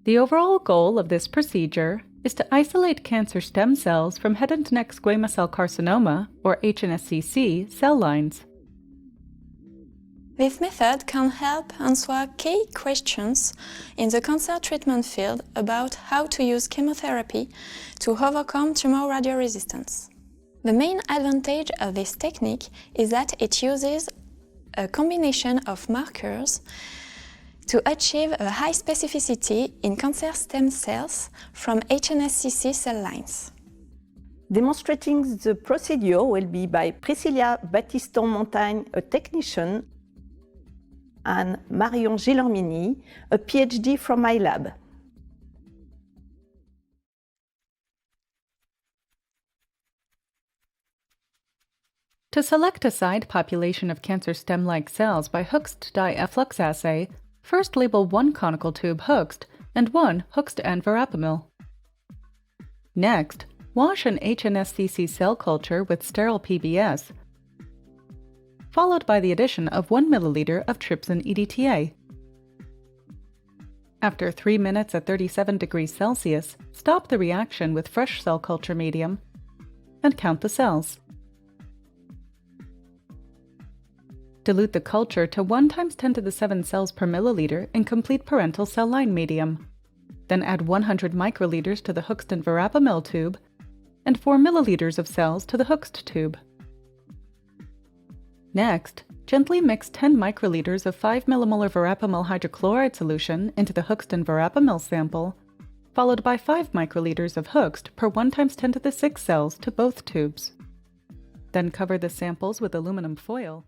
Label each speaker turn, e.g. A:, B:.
A: The overall goal of this procedure is to isolate cancer stem cells from head and neck squamous cell carcinoma, or HNSCC, cell lines.
B: This method can help answer key questions in the cancer treatment field about how to use chemotherapy to overcome tumor radioresistance. The main advantage of this technique is that it uses a combination of markers to achieve a high specificity in cancer stem cells from HNSCC cell lines.
C: Demonstrating the procedure will be by Priscillia Battiston-Montagne, a technician, and Marion Gilormini, a PhD from my lab.
A: To select a side population of cancer stem-like cells by Hoechst dye efflux assay, first label one conical tube Hoechst and one Hoechst and verapamil. Next, wash an HNSCC cell culture with sterile PBS, followed by the addition of 1 milliliter of trypsin EDTA. After 3 minutes at 37 degrees Celsius, stop the reaction with fresh cell culture medium and count the cells. Dilute the culture to 1 × 10⁷ cells per milliliter in complete parental cell line medium. Then add 100 microliters to the Hoechst and verapamil tube and 4 milliliters of cells to the Hoechst tube. Next, gently mix 10 microliters of 5 millimolar verapamil hydrochloride solution into the Hoechst and verapamil sample, followed by 5 microliters of Hoechst per 1 × 10⁶ cells to both tubes. Then cover the samples with aluminum foil.